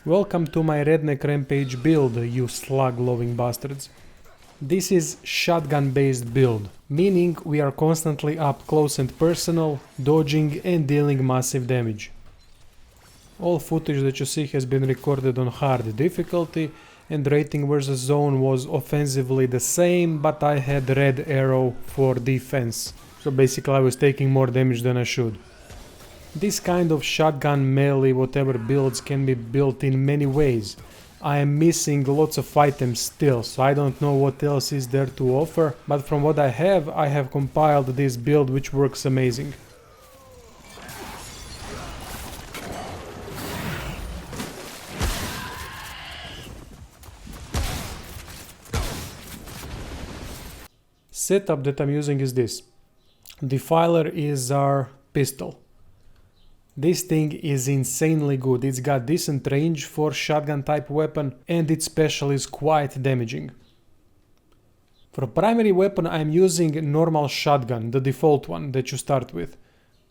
Welcome to my Redneck Rampage build, you slug-loving bastards. This is shotgun-based build, meaning we are constantly up close and personal, dodging and dealing massive damage. All footage that you see has been recorded on hard difficulty, and rating versus zone was offensively the same, but I had red arrow for defense. So basically I was taking more damage than I should. This kind of shotgun melee whatever builds can be built in many ways. I am missing lots of items still, so I don't know what else is there to offer, but from what I have compiled this build which works amazing. Setup that I'm using is this. Defiler is our pistol. This thing is insanely good, it's got decent range for shotgun type weapon and its special is quite damaging. For primary weapon I'm using normal shotgun, the default one that you start with.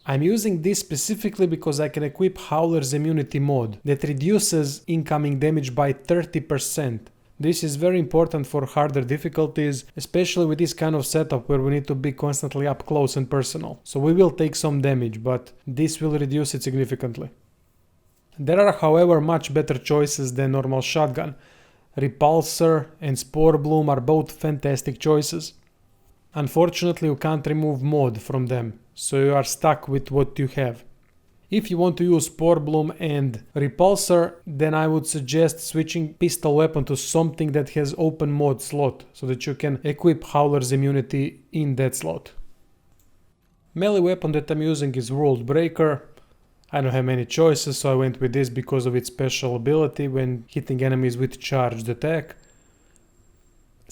I'm using this specifically because I can equip Howler's immunity mod that reduces incoming damage by 30%. This is very important for harder difficulties, especially with this kind of setup where we need to be constantly up close and personal. So we will take some damage, but this will reduce it significantly. There are however much better choices than normal shotgun. Repulsor and Spore Bloom are both fantastic choices. Unfortunately you can't remove mod from them, so you are stuck with what you have. If you want to use Spore Bloom and Repulsor, then I would suggest switching pistol weapon to something that has open mod slot, so that you can equip Howler's immunity in that slot. Melee weapon that I'm using is World Breaker. I don't have many choices, so I went with this because of its special ability when hitting enemies with charged attack.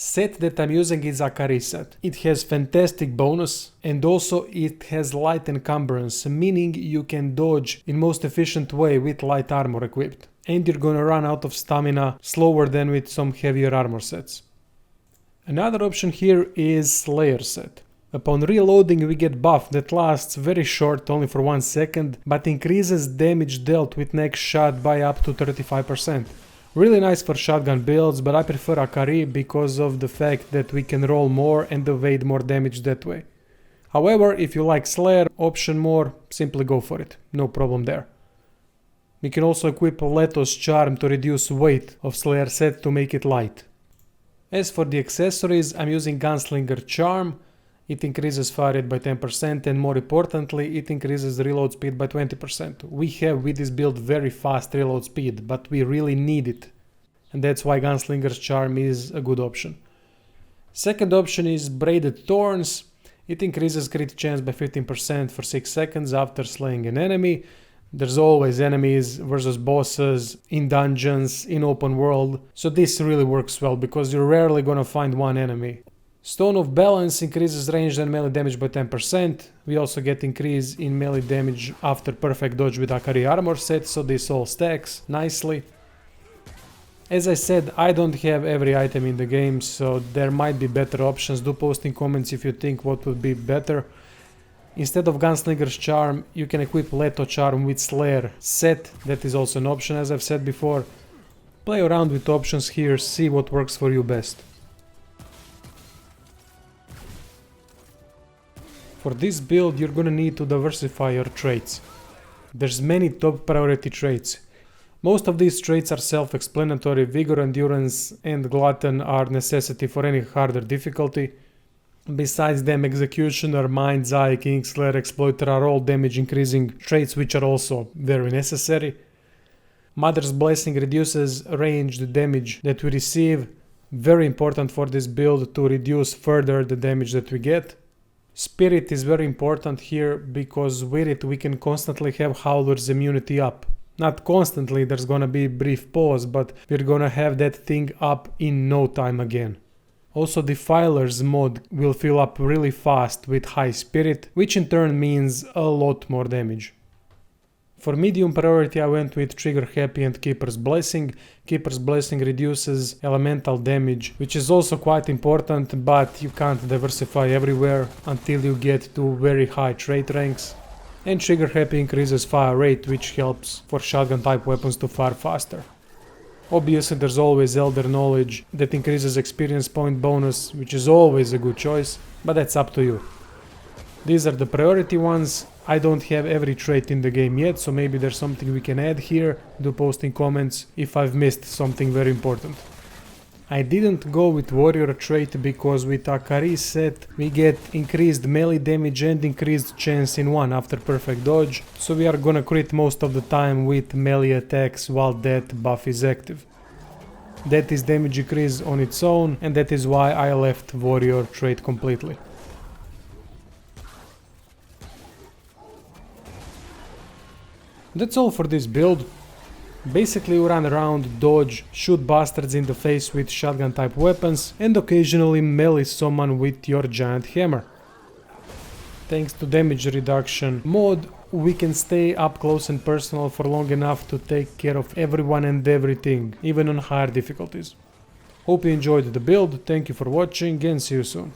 Set that I'm using is Akari set. It has fantastic bonus and also it has light encumbrance, meaning you can dodge in most efficient way with light armor equipped. And you're gonna run out of stamina slower than with some heavier armor sets. Another option here is Slayer set. Upon reloading we get buff that lasts very short, only for 1 second, but increases damage dealt with next shot by up to 35%. Really nice for shotgun builds, but I prefer Akari because of the fact that we can roll more and evade more damage that way. However, if you like Slayer option more, simply go for it, no problem there. We can also equip Leto's Charm to reduce weight of Slayer set to make it light. As for the accessories, I'm using Gunslinger Charm. It increases fire rate by 10% and more importantly, it increases reload speed by 20%. We have with this build very fast reload speed, but we really need it. And that's why Gunslinger's Charm is a good option. Second option is Braided Thorns. It increases crit chance by 15% for 6 seconds after slaying an enemy. There's always enemies versus bosses in dungeons, in open world, so this really works well because you're rarely gonna find one enemy. Stone of Balance increases ranged and melee damage by 10%. We also get increase in melee damage after perfect dodge with Akari armor set, so this all stacks nicely. As I said, I don't have every item in the game, so there might be better options. Do post in comments if you think what would be better. Instead of Gunslinger's Charm, you can equip Leto Charm with Slayer set. That is also an option, as I've said before. Play around with options here, see what works for you best. For this build you're gonna need to diversify your traits. There's many top priority traits. Most of these traits are self-explanatory. Vigor, Endurance and Glutton are necessity for any harder difficulty. Besides them, Executioner, Mind's Eye, Kingslayer, Exploiter are all damage increasing traits which are also very necessary. Mother's Blessing reduces ranged damage that we receive. Very important for this build to reduce further the damage that we get. Spirit is very important here because with it we can constantly have Howler's immunity up. Not constantly, there's gonna be a brief pause, but we're gonna have that thing up in no time again. Also Defiler's mod will fill up really fast with high spirit, which in turn means a lot more damage. For medium priority I went with Trigger Happy and Keeper's Blessing. Keeper's Blessing reduces elemental damage, which is also quite important, but you can't diversify everywhere until you get to very high trait ranks. And Trigger Happy increases fire rate, which helps for shotgun type weapons to fire faster. Obviously there's always Elder Knowledge that increases experience point bonus, which is always a good choice, but that's up to you. These are the priority ones. I don't have every trait in the game yet, so maybe there's something we can add here. Do post in comments if I've missed something very important. I didn't go with warrior trait because with Akari set we get increased melee damage and increased chance in one after perfect dodge, so we are gonna crit most of the time with melee attacks while that buff is active. That is damage increase on its own, and that is why I left warrior trait completely. That's all for this build. Basically you run around, dodge, shoot bastards in the face with shotgun type weapons and occasionally melee someone with your giant hammer. Thanks to damage reduction mod, we can stay up close and personal for long enough to take care of everyone and everything, even on higher difficulties. Hope you enjoyed the build, thank you for watching and see you soon.